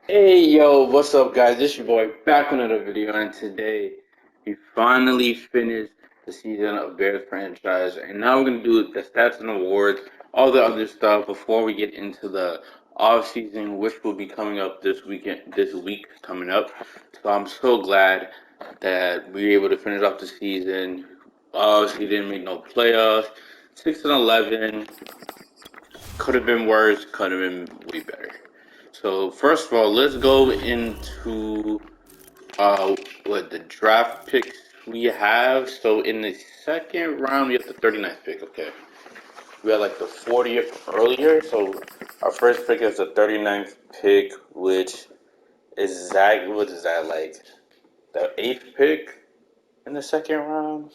Hey yo, what's up guys? This your boy back with another video, and today we finally finished the season of Bears franchise, and now we're gonna do the stats and awards, all the other stuff before we get into the off season, which will be coming up this week coming up. So I'm so glad that we were able to finish off the season. Obviously didn't make no playoffs. 6-11 could have been worse, could have been way better. So first of all, let's go into what the draft picks we have. So in the second round, we have the 39th pick. Okay, we had like the 40th earlier. So our first pick is the 39th pick, which is that what is that like the eighth pick in the second round?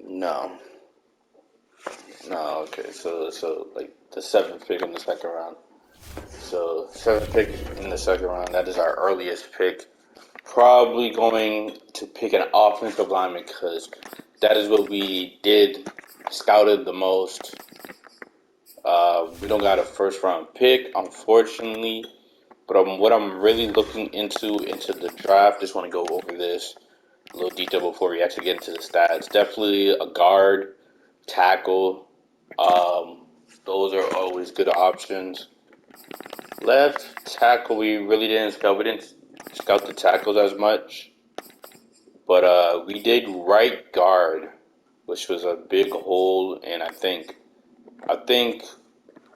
No, no. Okay, so like the seventh pick in the second round. So seventh pick in the second round. That is our earliest pick. Probably going to pick an offensive lineman because that is what we did scouted the most. We don't got a first round pick, unfortunately. But what I'm really looking into the draft, just want to go over this a little detail before we actually get into the stats. Definitely a guard, tackle. Those are always good options. Left tackle, we really didn't scout. We didn't scout the tackles as much. But we did right guard, which was a big hole, and I think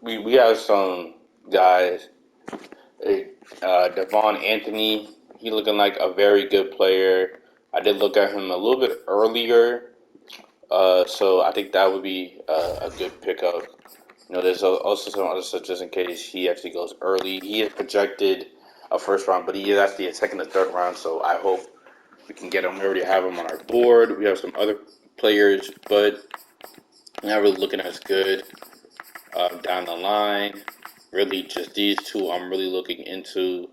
we have some guys. Devon Anthony, he looking like a very good player. I did look at him a little bit earlier, so I think that would be a good pickup. There's also some other stuff just in case he actually goes early. He is projected a first round, but he is actually a second or third round, so I hope we can get him. We already have him on our board. We have some other players, but not really looking as good down the line. Really, just these two I'm really looking into.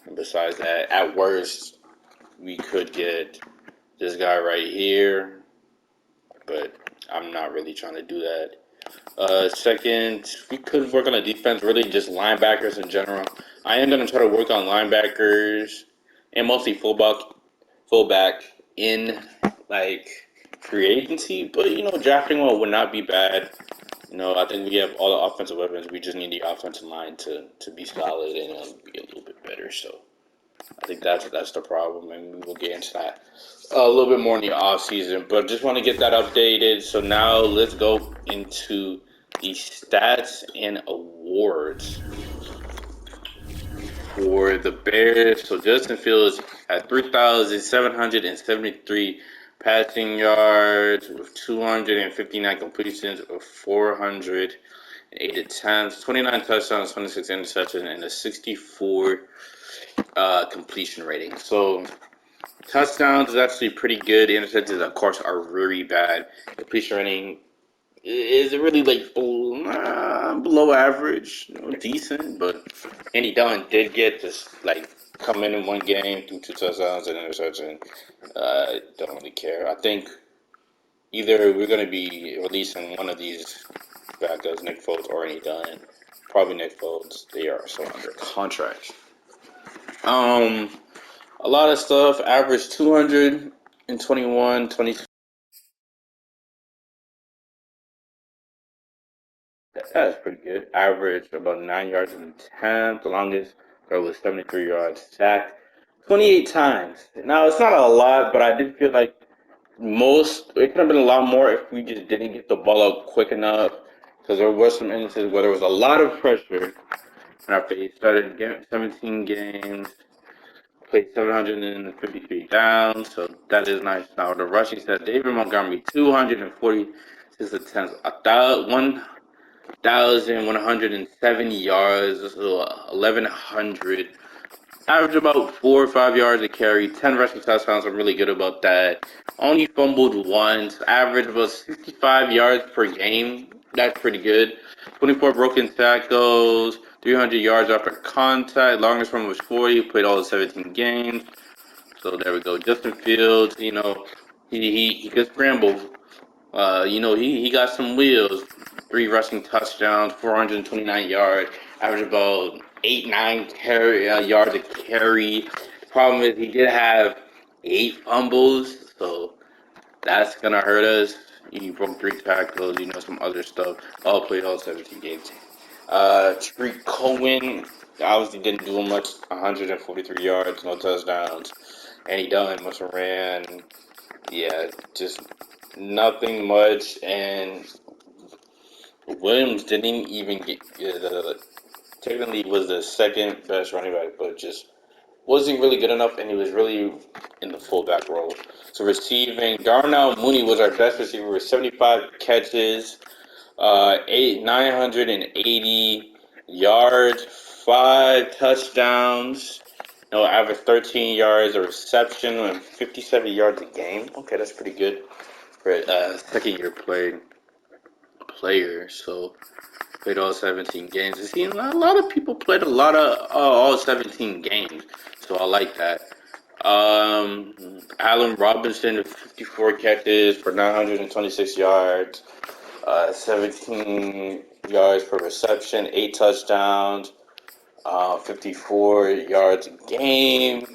And besides that, at worst, we could get this guy right here, but I'm not really trying to do that. Second, we could work on the defense, really just linebackers in general. I am going to try to work on linebackers and mostly fullback in like free agency, but drafting one would not be bad. I think we have all the offensive weapons. We just need the offensive line to be solid and be a little bit better. So I think that's the problem, and we will get into that a little bit more in the off season. But just want to get that updated. So now let's go into the stats and awards for the Bears. So Justin Fields had 3,773 passing yards with 259 completions with 408 attempts, 29 touchdowns, 26 interceptions, and a 64 completion rating. So touchdowns is actually pretty good. Interceptions, of course, are really bad. Completion rating is really like below average, decent, but Andy Dalton did get this like come in one game, do two touchdowns and interception. Don't really care. I think either we're going to be releasing one of these backups, Nick Foles or Andy Dalton. Probably Nick Foles. They are still under contract. Um, a lot of stuff. Average 221, 20. That's pretty good. Average about 9 yards in the 10th. The longest throw was 73 yards sacked 28 times. Now, it's not a lot, but I did feel like it could have been a lot more if we just didn't get the ball out quick enough. Because there were some instances where there was a lot of pressure in our face. Started 17 games, played 753 downs, so that is nice. Now, the rushing said David Montgomery, 246 attempts, 1,107 yards, so 1,100. Average about 4 or 5 yards a carry, 10 rushing touchdowns. I'm really good about that. Only fumbled once. Average about 65 yards per game. That's pretty good. 24 broken tackles, 300 yards after contact. Longest run was 40. Played all the 17 games. So there we go. Justin Fields, he could scramble. He got some wheels. Three rushing touchdowns, 429 yards, average about 8, 9 yards to carry. Problem is, he did have 8 fumbles, so that's gonna hurt us. He broke 3 tackles, some other stuff. All played all 17 games. Tariq Cohen obviously didn't do much. 143 yards, no touchdowns, and he done much ran. Yeah, just nothing much. And Williams didn't even get technically was the second best running back, but just wasn't really good enough, and he was really in the fullback role. So receiving, Darnell Mooney was our best receiver with 75 catches, 980 yards, 5 touchdowns. No, average 13 yards a reception and 57 yards a game. Okay, that's pretty good for a second-year player. So played all 17 games. I've seen a lot of people played a lot of all 17 games, so I like that. Allen Robinson, 54 catches for 926 yards, 17 yards per reception, 8 touchdowns, 54 yards a game.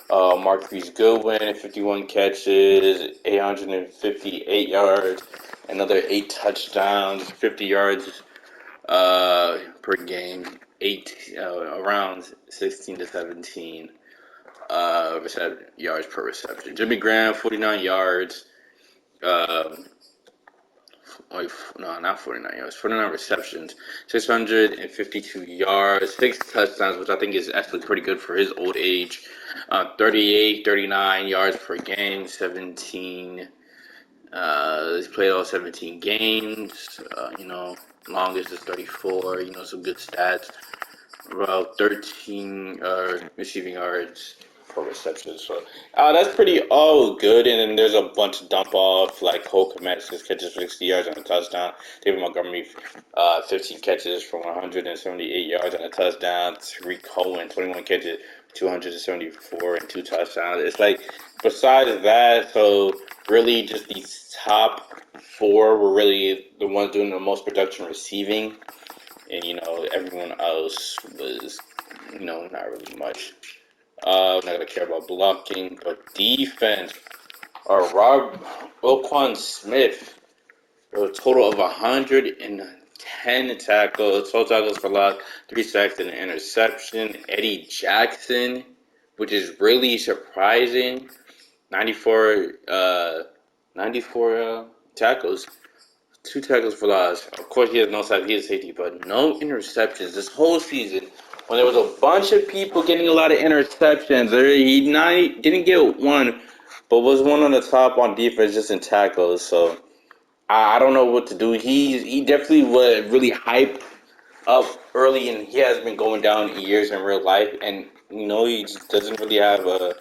Marquise Goodwin, 51 catches, 858 yards, another 8 touchdowns, 50 yards per game, around 16 to 17 yards per reception. Jimmy Graham, 49 yards. No, not 49 yards. 49 receptions, 652 yards, 6 touchdowns, which I think is actually pretty good for his old age. 39 yards per game, 17. He's played all 17 games. Longest is 34. Some good stats. About 13 receiving yards per reception. So that's pretty all good. And then there's a bunch of dump off, like Cole Kmet, 6 catches, 60 yards on a touchdown. David Montgomery, 15 catches for 178 yards on a touchdown. Tariq Cohen, 21 catches, 274 and 2 touchdowns. It's like, besides that, so really just these top 4 were really the ones doing the most production receiving. And, everyone else was, not really much. I'm not going to care about blocking, but defense. Roquan Smith, a total of 110 tackles, 12 tackles for loss, 3 sacks and an interception. Eddie Jackson, which is really surprising, 94 tackles. 2 tackles for loss. Of course, he has no sacks. He has safety, but no interceptions this whole season. When there was a bunch of people getting a lot of interceptions, he didn't get one, but was one on the top on defense just in tackles. So I don't know what to do. He definitely was really hyped up early, and he has been going down in years in real life. And he just doesn't really have a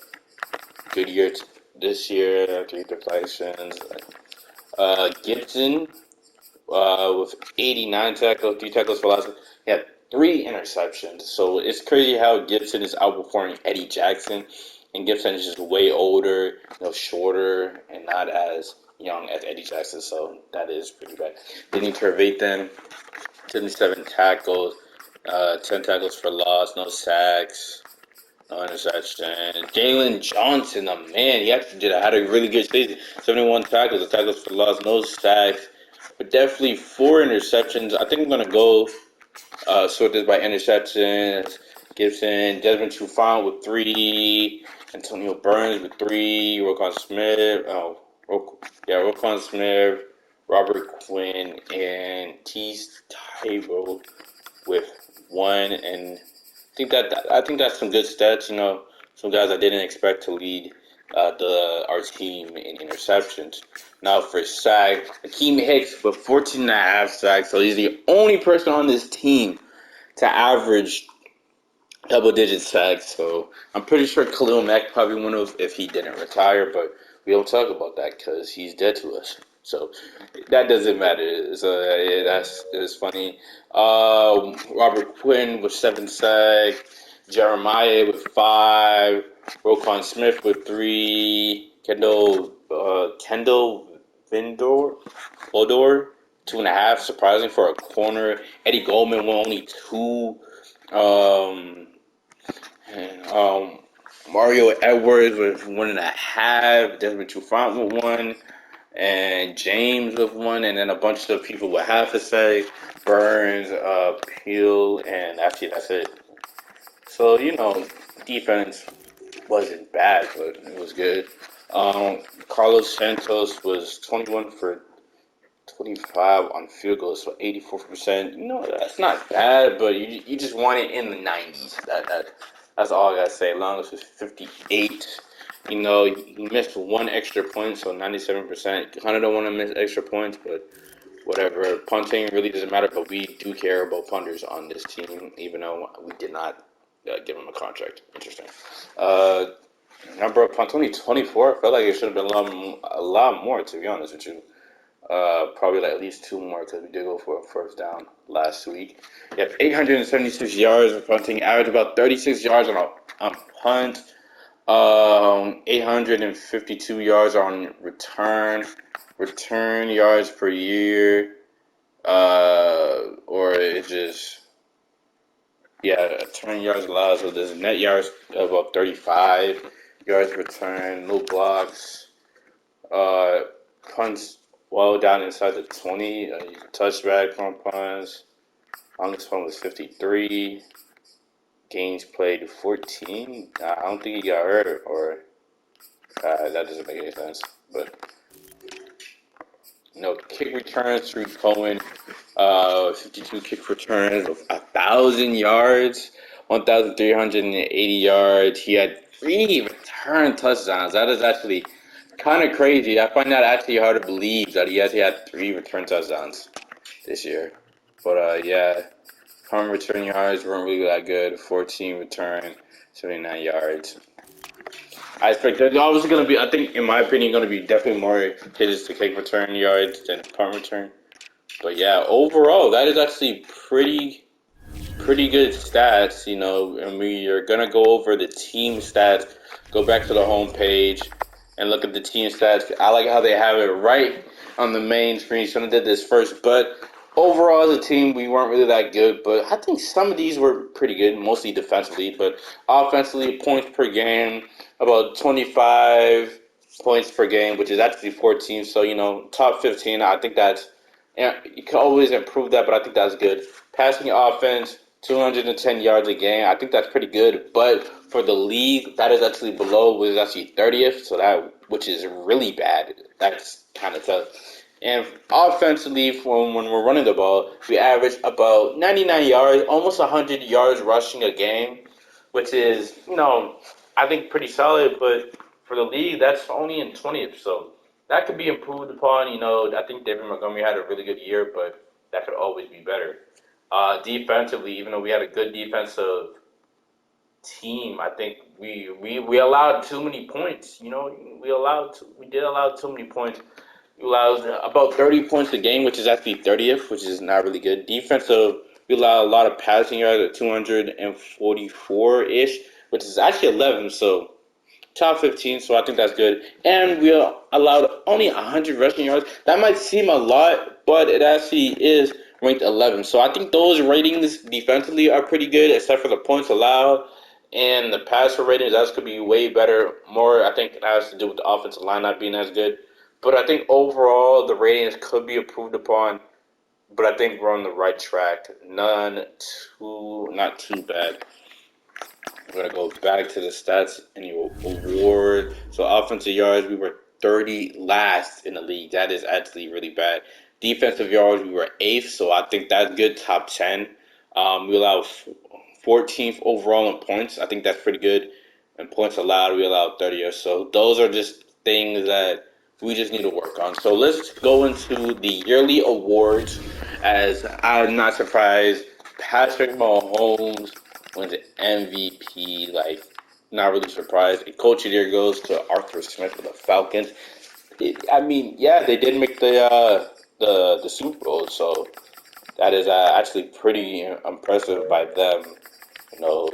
good year this year. 3 deflections. Gibson. With 89 tackles, 3 tackles for loss. He had 3 interceptions. So it's crazy how Gibson is outperforming Eddie Jackson. And Gibson is just way older, shorter, and not as young as Eddie Jackson. So that is pretty bad. Denny Trevathan, 77 tackles, 10 tackles for loss, no sacks. No interception. Jalen Johnson, he actually had a really good season. 71 tackles, for loss, no sacks. But definitely 4 interceptions. I think I'm going to go sort this by interceptions. Gibson, Desmond Trufant with 3. Antonio Burns with 3. Roquan Smith, Robert Quinn, and Tease Tyrell with 1. And I think that's some good stats. Some guys I didn't expect to lead our team in interceptions. Now for sacks, Akeem Hicks with 14.5 sacks. So he's the only person on this team to average double-digit sacks. So I'm pretty sure Khalil Mack probably would have if he didn't retire, but we don't talk about that because he's dead to us. So that doesn't matter. So that's funny. Robert Quinn with 7 sacks. Jeremiah with 5. Roquan Smith with 3. Kendall Odor, 2.5. Surprising for a corner. Eddie Goldman with only 2. Um, and, Mario Edwards with 1.5. Desmond Trufant with one, and James with one, and then a bunch of people with half a say. Burns, Peel, and actually that's it. So defense wasn't bad, but it was good. Carlos Santos was 21 for 25 on field goals, so 84%. That's not bad, but you just want it in the 90s. That's all I gotta say. Longest was 58. He missed one extra point, so 97%. Kind of don't want to miss extra points, but whatever. Punting really doesn't matter, but we do care about punters on this team, even though we did not give him a contract. Interesting. Uh, Number of punts, only 24. I felt like it should have been a lot more, to be honest with you. Probably like at least two more because we did go for a first down last week. You have 876 yards of punting, average about 36 yards on punt, 852 yards on return yards per year, or it just, yeah, return yards allowed. So there's net yards of about 35 yards return, no blocks. Uh, Punts well down inside the 20. Touchback from punts. Longest one was 53. Games played 14. I don't think he got hurt, or that doesn't make any sense. But kick returns through Cohen. 52 kick returns of 1,000 yards, 1,380 yards. He had 3 return touchdowns. That is actually kind of crazy. I find that actually hard to believe that he actually had 3 return touchdowns this year. But yeah, punt return yards weren't really that good. 14 return, 79 yards. I expect there's obviously going to be, I think, in my opinion, going to be definitely more hits to kick return yards than punt return. But yeah, overall, that is actually pretty good stats, and we are going to go over the team stats. Go back to the home page and look at the team stats. I like how they have it right on the main screen. So I did this first, but overall as a team, we weren't really that good. But I think some of these were pretty good, mostly defensively. But offensively, points per game, about 25 points per game, which is actually 14. So, top 15, I think that's, and you can always improve that, but I think that's good. Passing offense, 210 yards a game. I think that's pretty good. But for the league, that is actually below, which is actually 30th, which is really bad. That's kind of tough. And offensively, when we're running the ball, we average about 99 yards, almost 100 yards rushing a game, which is, I think pretty solid. But for the league, that's only in 20th. So that could be improved upon. I think David Montgomery had a really good year, but that could always be better. Defensively, even though we had a good defensive team, I think we allowed too many points. We did allow too many points. We allowed about 30 points a game, which is actually 30th, which is not really good. Defensive, we allowed a lot of passing yards at 244 ish, which is actually 11. So top 15, so I think that's good. And we allowed only 100 rushing yards. That might seem a lot, but it actually is ranked 11. So I think those ratings defensively are pretty good, except for the points allowed. And the passer ratings, that could be way better. More, I think it has to do with the offensive line not being as good. But I think overall, the ratings could be improved upon. But I think we're on the right track. Not too bad. We're going to go back to the stats and your award. So offensive yards, we were 30 last in the league. That is actually really bad. Defensive yards, we were 8th, so I think that's good, top 10. We allowed 14th overall in points. I think that's pretty good. And points allowed, we allowed 30th. So those are just things that we just need to work on. So let's go into the yearly awards. As I'm not surprised, Patrick Mahomes wins the MVP. Not really surprised. And Coach of the Year goes to Arthur Smith with the Falcons. Yeah, they did make the Super Bowl, so that is actually pretty impressive by them. You know,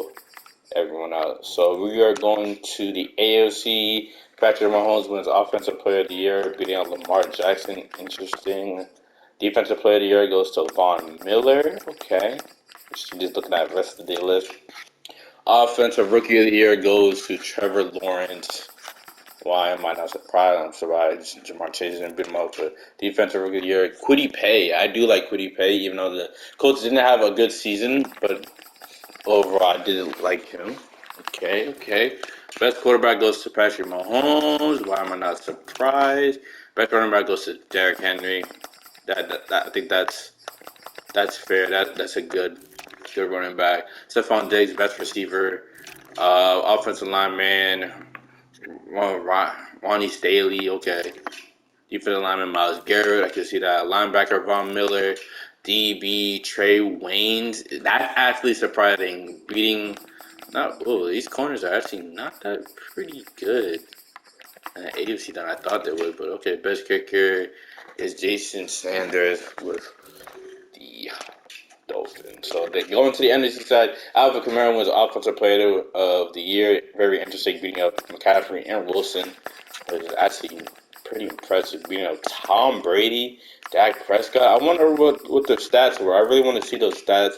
everyone else. So we are going to the AFC. Patrick Mahomes wins Offensive Player of the Year, beating out Lamar Jackson. Interesting. Defensive Player of the Year goes to Von Miller. Okay. Just looking at the rest of the day list. Offensive Rookie of the Year goes to Trevor Lawrence. Why am I not surprised? I'm surprised Jamar Chase didn't beat him up. But Defensive Rookie of the Year, Kwity Paye. I do like Kwity Paye, even though the Colts didn't have a good season, but overall I did like him. Okay. Best quarterback goes to Patrick Mahomes. Why am I not surprised? Best running back goes to Derrick Henry. I think that's fair. That's a good running back. Stephon Diggs, best receiver. Offensive lineman, Ronnie Staley. Okay. Defensive lineman, Myles Garrett. I can see that. Linebacker, Von Miller. DB, Trey Waynes. That's actually surprising. Beating. These corners are actually not that pretty good in the AFC than I thought they would. But okay, best kicker is Jason Sanders with the Dolphins. So they go into the NFC side. Alvin Kamara was Offensive Player of the Year. Very interesting, beating up McCaffrey and Wilson. It was actually pretty impressive, beating up Tom Brady, Dak Prescott. I wonder what the stats were. I really want to see those stats.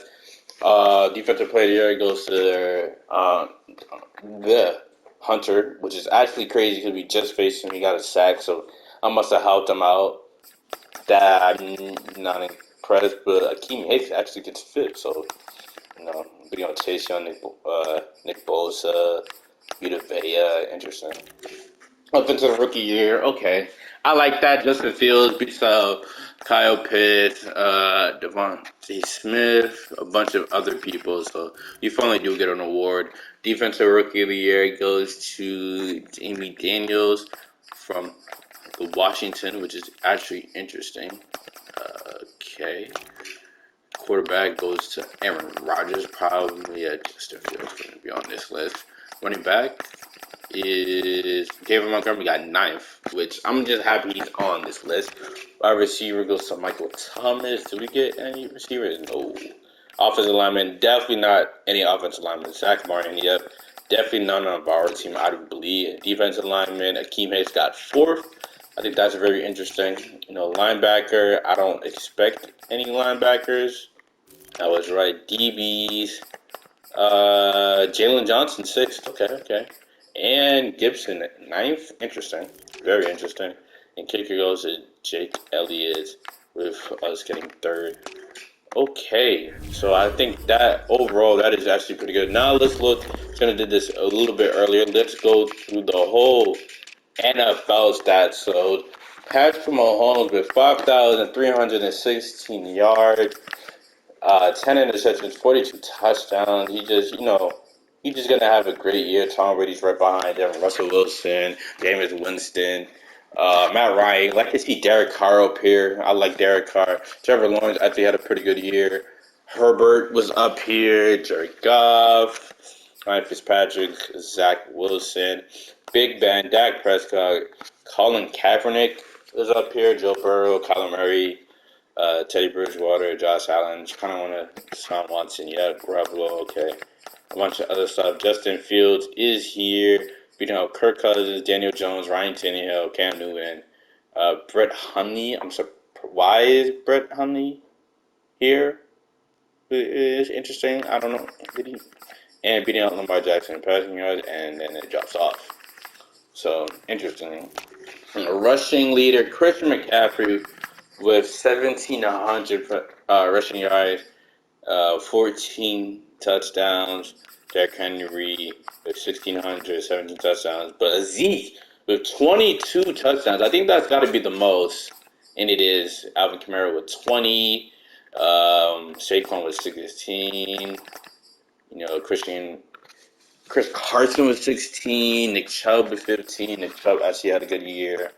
Defensive Player of the Year goes to the Hunter, which is actually crazy because we just faced him. He got a sack, so I must have helped him out. That I'm not impressed, but Akeem Hicks actually gets fit, so big on Chase Young, Nick Bosa, Vita Vea, interesting. Offensive Rookie Year, okay. I like that. Justin Fields beats out Kyle Pitts, Devontae Smith, a bunch of other people. So you finally do get an award. Defensive Rookie of the Year goes to Jamie Daniels from the Washington, which is actually interesting. Okay. Quarterback goes to Aaron Rodgers, probably. Justin Fields going to be on this list. Running back is David Montgomery, got ninth, which I'm just happy he's on this list. Our receiver goes to Michael Thomas. Did we get any receivers? No. Offensive lineman, definitely not any offensive lineman. Zach Martin, yep. Definitely none of our team, I believe. Defensive lineman, Akeem Hicks got fourth. I think that's very interesting. Linebacker, I don't expect any linebackers. I was right. DBs, Jalen Johnson, sixth. Okay. And Gibson, ninth. Interesting. Very interesting. And kicker goes to Jake Elliott with us getting third. Okay, so I think that overall that is actually pretty good. Now let's look. Gonna did this a little bit earlier. Let's go through the whole NFL stats. So Patrick Mahomes with 5,316 yards, 10 interceptions, 42 touchdowns. He's just gonna have a great year. Tom Brady's right behind him. Russell Wilson, Jameis Winston, Matt Ryan. Like to see Derek Carr up here. I like Derek Carr. Trevor Lawrence actually had a pretty good year. Herbert was up here. Jared Goff, Ryan Fitzpatrick, Zach Wilson, Big Ben, Dak Prescott, Colin Kaepernick was up here. Joe Burrow, Kyler Murray, Teddy Bridgewater, Josh Allen. Just kind of want to Deshaun Watson. Yeah, Garoppolo. Okay. A bunch of other stuff. Justin Fields is here. Beating out Kirk Cousins, Daniel Jones, Ryan Tannehill, Cam Newton, Brett Hundley. Why is Brett Hundley here? It's interesting. I don't know. And beating out Lamar Jackson passing yards, and then it drops off. So interesting. Rushing leader Christian McCaffrey with 1,700 rushing yards, 14 touchdowns. Derrick Henry with 1,600, 17 touchdowns. But Zeke with 22 touchdowns. I think that's got to be the most. And it is. Alvin Kamara with 20. Saquon with 16. Chris Carson with 16. Nick Chubb with 15. Nick Chubb actually had a good year.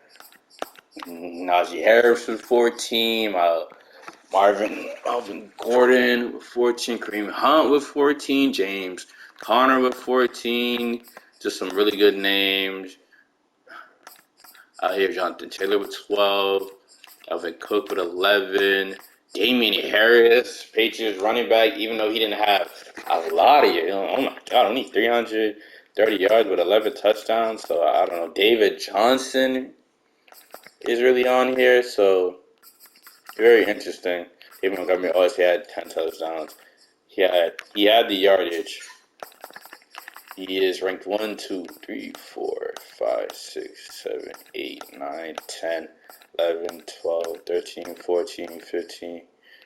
Najee Harris with 14. Marvin Gordon with 14. Kareem Hunt with 14. James Conner with 14. Just some really good names. Here, Jonathan Taylor with 12. Alvin Cook with 11. Damian Harris, Patriots running back, even though he didn't have a lot of years. Oh my God, only 330 yards with 11 touchdowns. So I don't know. David Johnson is really on here. So very interesting. David Montgomery always had 10 touchdowns. He had the yardage. He is ranked 1, 2, 3, 4, 5, 6, 7, 8, 9, 10, 11, 12, 13, 14, 15,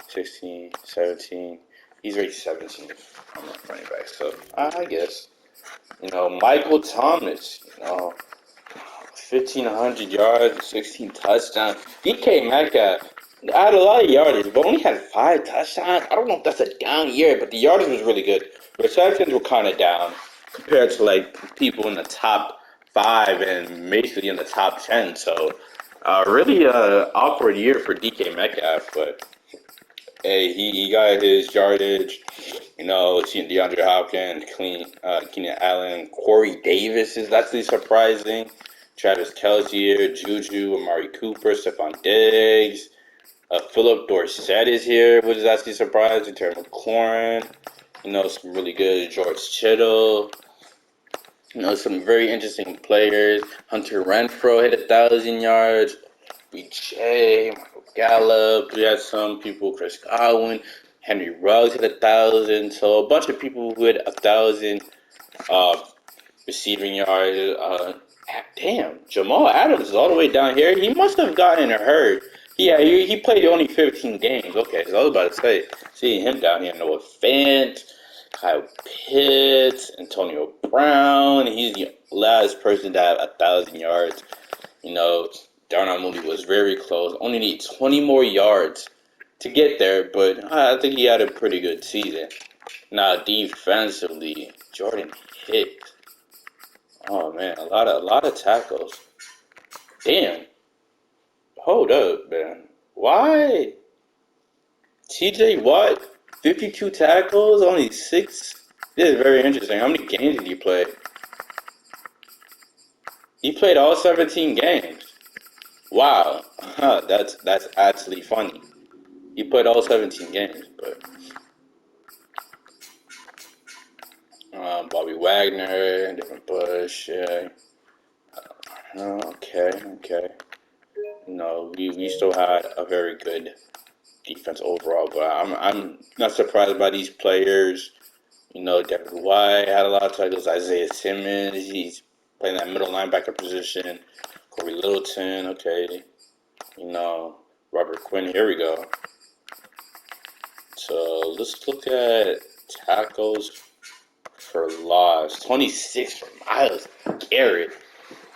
16, 17. He's ranked 17 on the running back. So I guess, Michael Thomas, 1,500 yards, 16 touchdowns. DK Metcalf had a lot of yardage, but only had 5 touchdowns. I don't know if that's a down year, but the yardage was really good. Receptions were kind of down compared to people in the top 5 and basically in the top 10. So really awkward year for DK Metcalf, but hey, he got his yardage. Seeing DeAndre Hopkins, Keenan Allen, Corey Davis is actually surprising. Travis Kelce, Juju, Amari Cooper, Stephon Diggs, Philip Dorsett is here, which is actually surprising. Terry McLaurin, some really good George Kittle. Some very interesting players. Hunter Renfrow hit 1,000 yards. BJ, Michael Gallup. We had some people, Chris Godwin, Henry Ruggs hit 1,000. So a bunch of people who hit 1,000 receiving yards. Damn, Jamal Adams is all the way down here. He must have gotten hurt. Yeah, he played only 15 games. Okay, so I was about to say, seeing him down here, Noah Fant, Kyle Pitts, Antonio Brown. He's the last person to have 1,000 yards. Darnell Mooney was very close. Only need 20 more yards to get there, but I think he had a pretty good season. Now, defensively, Jordan Hicks. Oh man, a lot of tackles. Damn. Hold up, man. Why? TJ Watt, 52 tackles, only 6. This is very interesting. How many games did he play? He played all 17 games. Wow. That's actually funny. He played all 17 games, but Bobby Wagner, different Bush, yeah. Okay. We still had a very good defense overall, but I'm not surprised by these players. Devin White had a lot of titles. Isaiah Simmons, he's playing that middle linebacker position. Corey Littleton, okay. Robert Quinn, here we go. So let's look at tackles for loss. 26 for Myles Garrett.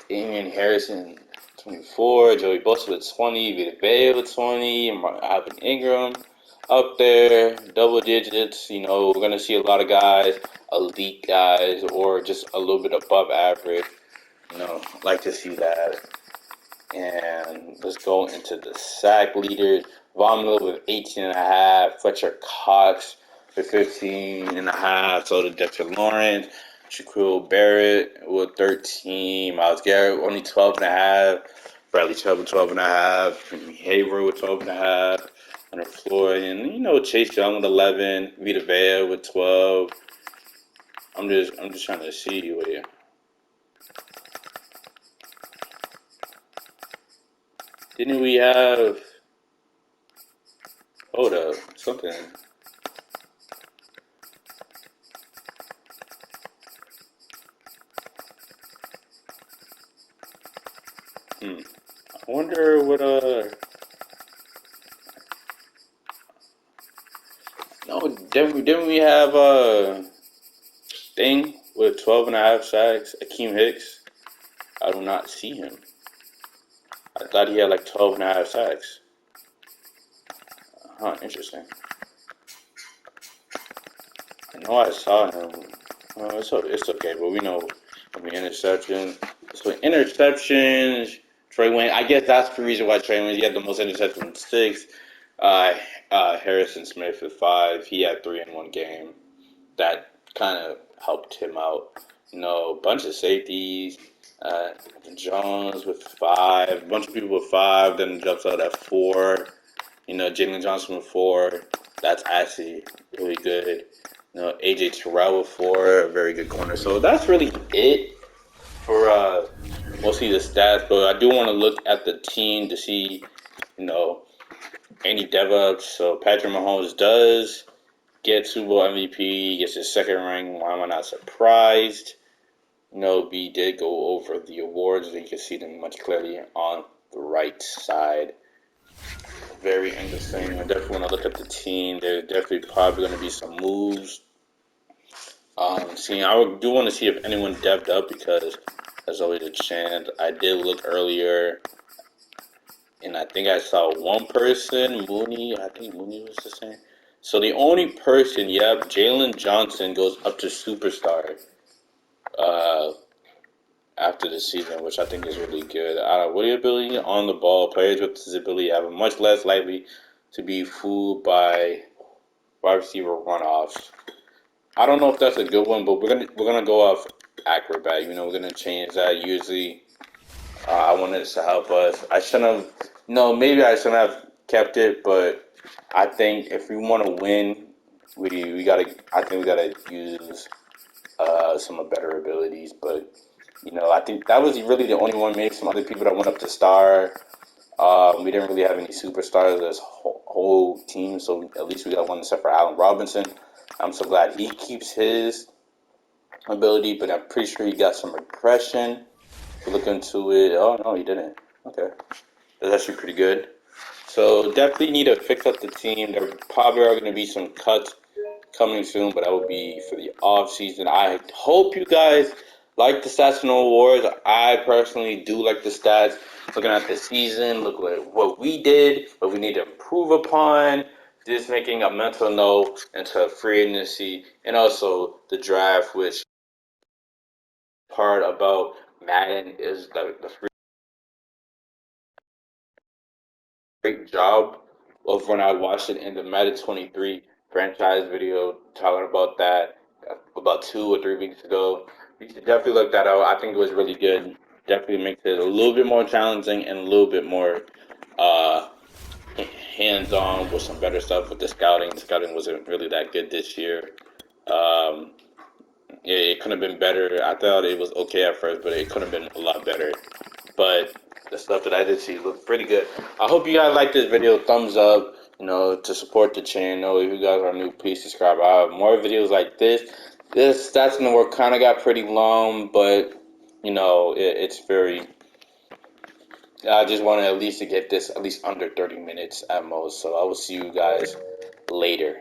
Damian Harrison, 24. Joey Bosa with 20. Vita Vea with 20. Alvin Ingram up there. Double digits. We're going to see a lot of guys, elite guys, or just a little bit above average. Like to see that. And let's go into the sack leaders. Von Miller with 18.5. Fletcher Cox with 15.5. So did Dexter Lawrence. Shaquille Barrett with 13. Myles Garrett only 12.5. Bradley Chubb with 12.5. Hayward with 12.5. Hunter Floyd. And, Chase Young with 11. Vita Vea with 12. I'm just trying to see what you. Didn't we have... Hold up. Something. I wonder what, No, didn't we have, Thing with 12.5 sacks? Akeem Hicks? I do not see him. I thought he had 12.5 sacks. Interesting. I know I saw him. It's okay, but we know the interception. So interceptions, Trey Wayne. I guess that's the reason why Trey Wayne, he had the most interceptions with 6. Harrison Smith with 5. He had 3 in one game. That kind of helped him out. A bunch of safeties. Jones with 5. A bunch of people with 5. Then jumps out at 4. Jalen Johnson with 4. That's actually really good. AJ Terrell with 4. A very good corner. So that's really it for mostly the stats. But I do want to look at the team to see, any dev-ups. So Patrick Mahomes does get Super Bowl MVP, gets his second ring. Why am I not surprised? B did go over the awards. You can see them much clearly on the right side. Very interesting. I definitely want to look at the team. There's definitely probably going to be some moves. I do want to see if anyone devved up because there's always a chance. I did look earlier, and I think I saw one person, Mooney. I think Mooney was the same. So the only person, Jalen Johnson goes up to superstar uh, after the season, which I think is really good. What ability on the ball, players with this ability have a much less likely to be fooled by wide receiver runoffs. I don't know if that's a good one, but we're gonna go off acrobat. We're gonna change that. Usually, I wanted this to help us. I shouldn't have. No, maybe I shouldn't have kept it, but I think if we want to win, we gotta. I think we gotta use some better abilities. But I think that was really the only one. Maybe some other people that went up to star. We didn't really have any superstars this whole team, so at least we got one except for Allen Robinson. I'm so glad he keeps his ability, but I'm pretty sure he got some repression. Look into it. Oh no, he didn't. Okay, that's actually pretty good. So definitely need to fix up the team. There probably are going to be some cuts coming soon, but that will be for the off season. I hope you guys like the stats and awards. I personally do like the stats. Looking at the season, look at what we did, what we need to improve upon. Just making a mental note into free agency and also the draft, which part about Madden is the free great job of when I watched it in the Madden23 franchise video talking about that about 2 or 3 weeks ago. You should definitely look that out. I think it was really good. Definitely makes it a little bit more challenging and a little bit more uh, hands-on with some better stuff with the scouting. The scouting wasn't really that good this year. Um, it could have been better. I thought it was okay at first, but it could have been a lot better. But the stuff that I did see looked pretty good. I hope you guys like this video. Thumbs up, to support the channel. If you guys are new, please subscribe. I have more videos like this. This stats in the work kind of got pretty long, but it's very. I just want to at least to get this at least under 30 minutes at most. So I will see you guys later.